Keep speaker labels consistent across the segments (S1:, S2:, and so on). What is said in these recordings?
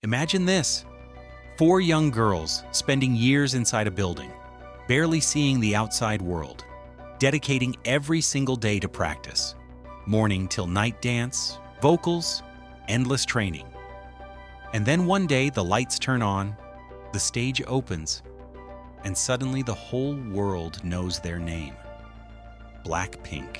S1: Imagine this: 4 young girls spending years inside a building, barely seeing the outside world, dedicating every single day to practice. Morning till night dance, vocals, endless training. And then one day the lights turn on, the stage opens, and suddenly the whole world knows their name. Blackpink.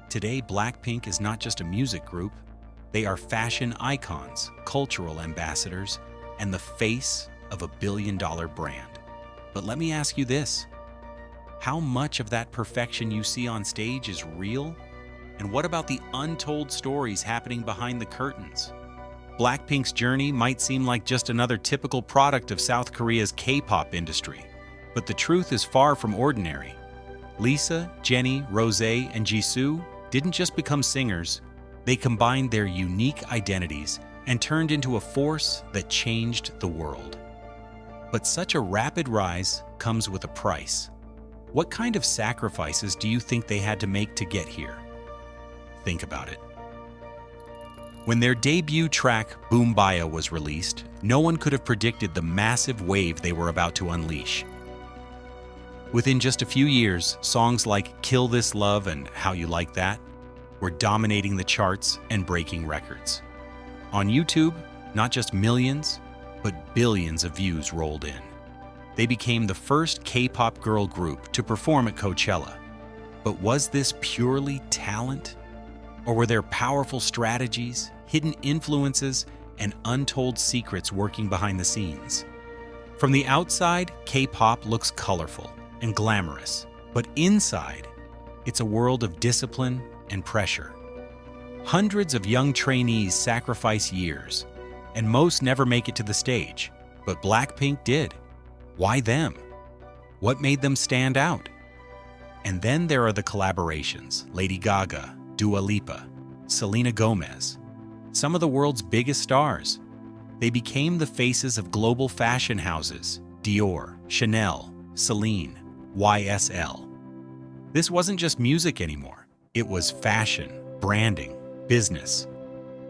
S1: Today, Blackpink is not just a music group. They are fashion icons, cultural ambassadors, and the face of a billion-dollar brand. But let me ask you this: how much of that perfection you see on stage is real? And what about the untold stories happening behind the curtains? Blackpink's journey might seem like just another typical product of South Korea's K-pop industry, but the truth is far from ordinary. Lisa, Jennie, Rosé, and Jisoo didn't just become singers. They combined their unique identities and turned into a force that changed the world. But such a rapid rise comes with a price. What kind of sacrifices do you think they had to make to get here? Think about it. When their debut track, Boom Baya, was released, no one could have predicted the massive wave they were about to unleash. Within just a few years, songs like Kill This Love and How You Like That were dominating the charts and breaking records. On YouTube, not just millions, but billions of views rolled in. They became the first K-pop girl group to perform at Coachella. But was this purely talent? Or were there powerful strategies, hidden influences, and untold secrets working behind the scenes? From the outside, K-pop looks colorful and glamorous, but inside, it's a world of discipline and pressure. Hundreds of young trainees sacrifice years, and most never make it to the stage, but Blackpink did. Why them? What made them stand out? And then there are the collaborations: Lady Gaga, Dua Lipa, Selena Gomez, some of the world's biggest stars. They became the faces of global fashion houses: Dior, Chanel, Celine, YSL. This wasn't just music anymore. It was fashion, branding, business.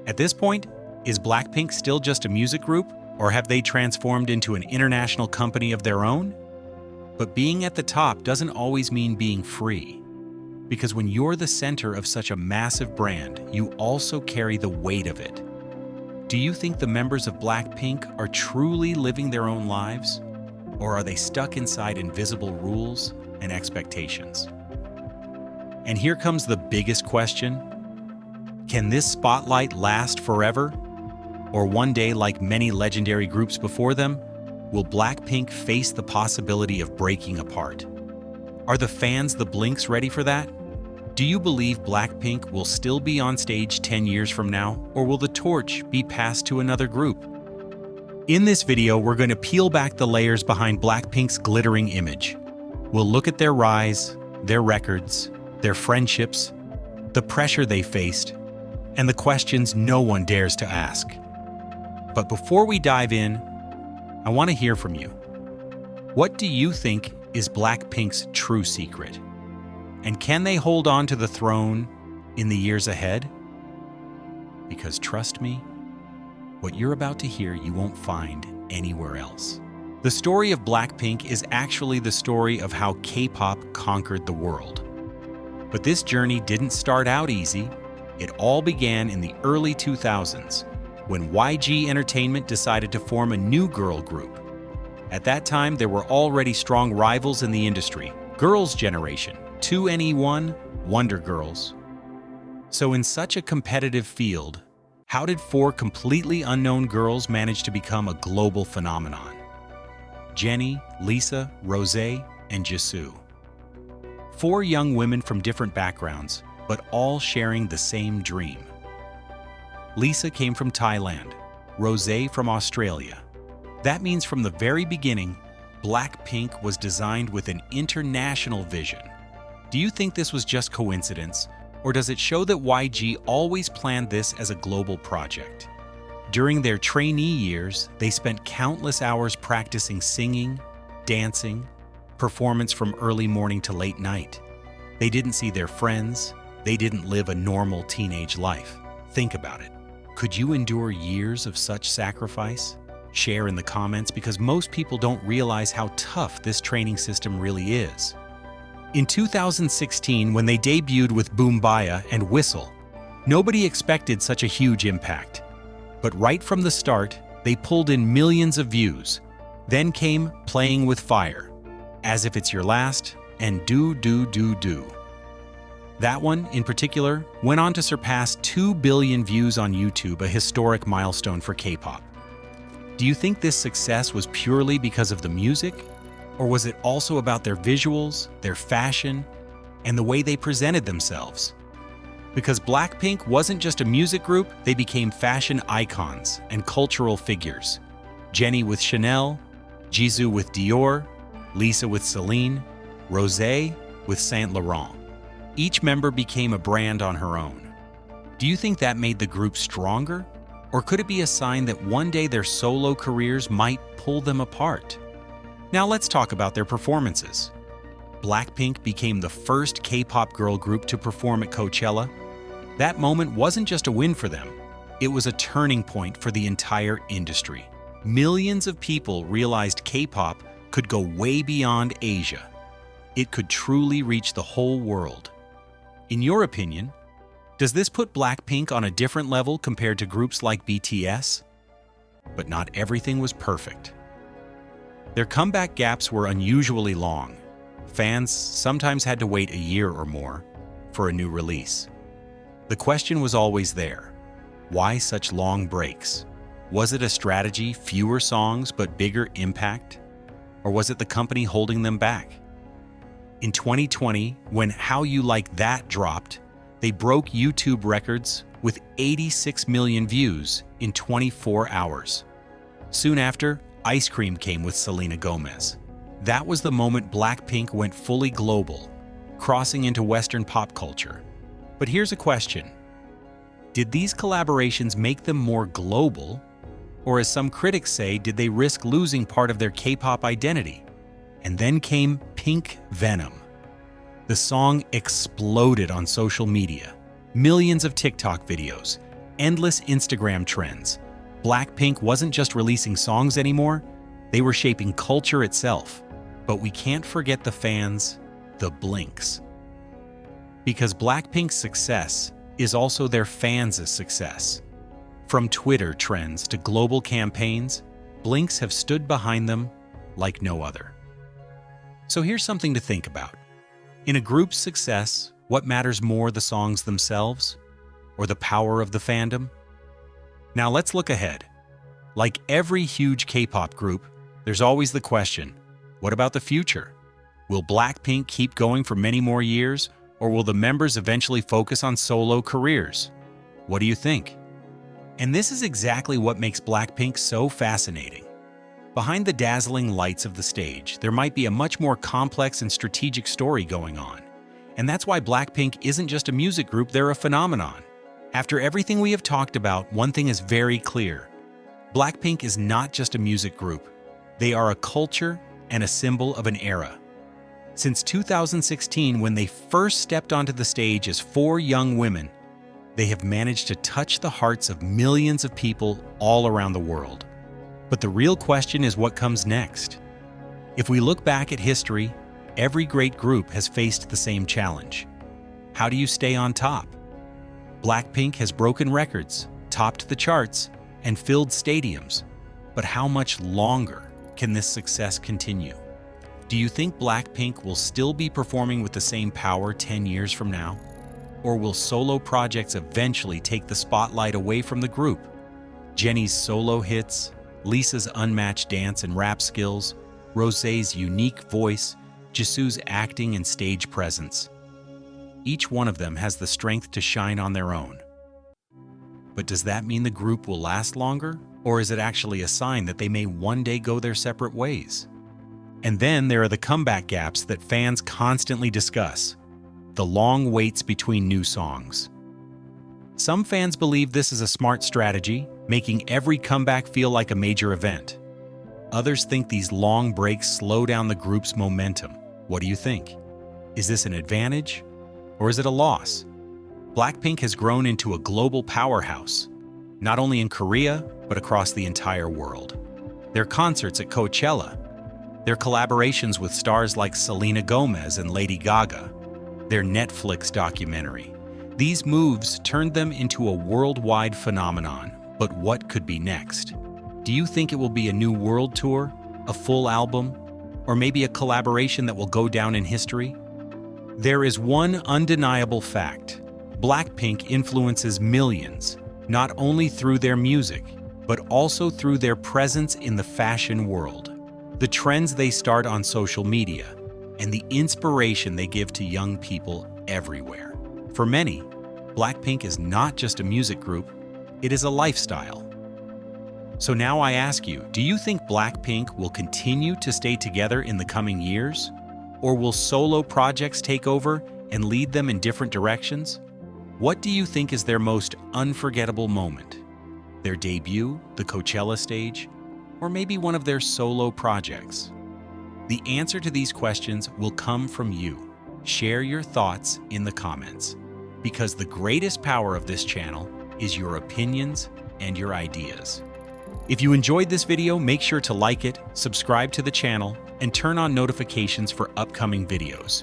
S1: At this point, is Blackpink still just a music group, or have they transformed into an international company of their own? But being at the top doesn't always mean being free. Because when you're the center of such a massive brand, you also carry the weight of it. Do you think the members of Blackpink are truly living their own lives? Or are they stuck inside invisible rules and expectations? And here comes the biggest question. Can this spotlight last forever? Or one day, like many legendary groups before them, will Blackpink face the possibility of breaking apart? Are the fans, the Blinks, ready for that? Do you believe Blackpink will still be on stage 10 years from now, or will the torch be passed to another group? In this video, we're going to peel back the layers behind Blackpink's glittering image. We'll look at their rise, their records, their friendships, the pressure they faced, and the questions no one dares to ask. But before we dive in, I want to hear from you. What do you think is Blackpink's true secret? And can they hold on to the throne in the years ahead? Because trust me, what you're about to hear you won't find anywhere else. The story of Blackpink is actually the story of how K-pop conquered the world. But this journey didn't start out easy. It all began in the early 2000s, when YG Entertainment decided to form a new girl group. At that time, there were already strong rivals in the industry: Girls' Generation, 2NE1, Wonder Girls. So in such a competitive field, how did 4 completely unknown girls manage to become a global phenomenon? Jennie, Lisa, Rosé, and Jisoo. 4 young women from different backgrounds, but all sharing the same dream. Lisa came from Thailand, Rosé from Australia. That means from the very beginning, Blackpink was designed with an international vision. Do you think this was just coincidence, or does it show that YG always planned this as a global project? During their trainee years, they spent countless hours practicing singing, dancing, performance from early morning to late night. They didn't see their friends. They didn't live a normal teenage life. Think about it. Could you endure years of such sacrifice? Share in the comments because most people don't realize how tough this training system really is. In 2016, when they debuted with Boom Baya and Whistle, nobody expected such a huge impact. But right from the start, they pulled in millions of views. Then came Playing with Fire, As If It's Your Last, and DDU-DU. That one, in particular, went on to surpass 2 billion views on YouTube, a historic milestone for K-pop. Do you think this success was purely because of the music? Or was it also about their visuals, their fashion, and the way they presented themselves? Because Blackpink wasn't just a music group, they became fashion icons and cultural figures. Jennie with Chanel, Jisoo with Dior, Lisa with Celine, Rosé with Saint Laurent. Each member became a brand on her own. Do you think that made the group stronger? Or could it be a sign that one day their solo careers might pull them apart? Now let's talk about their performances. Blackpink became the first K-pop girl group to perform at Coachella. That moment wasn't just a win for them, it was a turning point for the entire industry. Millions of people realized K-pop could go way beyond Asia. It could truly reach the whole world. In your opinion, does this put Blackpink on a different level compared to groups like BTS? But not everything was perfect. Their comeback gaps were unusually long. Fans sometimes had to wait a year or more for a new release. The question was always there. Why such long breaks? Was it a strategy, fewer songs but bigger impact? Or was it the company holding them back? In 2020, when How You Like That dropped, they broke YouTube records with 86 million views in 24 hours. Soon after, Ice Cream came with Selena Gomez. That was the moment Blackpink went fully global, crossing into Western pop culture. But here's a question. Did these collaborations make them more global? Or as some critics say, did they risk losing part of their K-pop identity? And then came Pink Venom. The song exploded on social media. Millions of TikTok videos, endless Instagram trends. Blackpink wasn't just releasing songs anymore, they were shaping culture itself. But we can't forget the fans, the Blinks. Because Blackpink's success is also their fans' success. From Twitter trends to global campaigns, Blinks have stood behind them like no other. So here's something to think about. In a group's success, what matters more, the songs themselves or the power of the fandom? Now let's look ahead. Like every huge K-pop group, there's always the question, what about the future? Will Blackpink keep going for many more years, or will the members eventually focus on solo careers? What do you think? And this is exactly what makes Blackpink so fascinating. Behind the dazzling lights of the stage, there might be a much more complex and strategic story going on. And that's why Blackpink isn't just a music group, they're a phenomenon. After everything we have talked about, one thing is very clear. Blackpink is not just a music group. They are a culture and a symbol of an era. Since 2016, when they first stepped onto the stage as 4 young women, they have managed to touch the hearts of millions of people all around the world. But the real question is what comes next. If we look back at history, every great group has faced the same challenge. How do you stay on top? Blackpink has broken records, topped the charts, and filled stadiums. But how much longer can this success continue? Do you think Blackpink will still be performing with the same power 10 years from now? Or will solo projects eventually take the spotlight away from the group? Jennie's solo hits, Lisa's unmatched dance and rap skills, Rosé's unique voice, Jisoo's acting and stage presence. Each one of them has the strength to shine on their own. But does that mean the group will last longer? Or is it actually a sign that they may one day go their separate ways? And then there are the comeback gaps that fans constantly discuss. The long waits between new songs. Some fans believe this is a smart strategy, making every comeback feel like a major event. Others think these long breaks slow down the group's momentum. What do you think? Is this an advantage, or is it a loss? Blackpink has grown into a global powerhouse, not only in Korea, but across the entire world. Their concerts at Coachella, their collaborations with stars like Selena Gomez and Lady Gaga, their Netflix documentary. These moves turned them into a worldwide phenomenon. But what could be next? Do you think it will be a new world tour, a full album, or maybe a collaboration that will go down in history? There is one undeniable fact. Blackpink influences millions, not only through their music, but also through their presence in the fashion world, the trends they start on social media, and the inspiration they give to young people everywhere. For many, Blackpink is not just a music group, it is a lifestyle. So now I ask you, do you think Blackpink will continue to stay together in the coming years? Or will solo projects take over and lead them in different directions? What do you think is their most unforgettable moment? Their debut, the Coachella stage, or maybe one of their solo projects? The answer to these questions will come from you. Share your thoughts in the comments, because the greatest power of this channel is your opinions and your ideas. If you enjoyed this video, make sure to like it, subscribe to the channel, and turn on notifications for upcoming videos.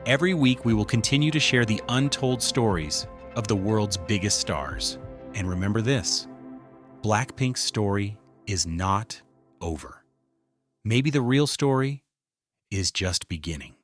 S1: Every week, we will continue to share the untold stories of the world's biggest stars. And remember this, Blackpink's story is not over. Maybe the real story is just beginning.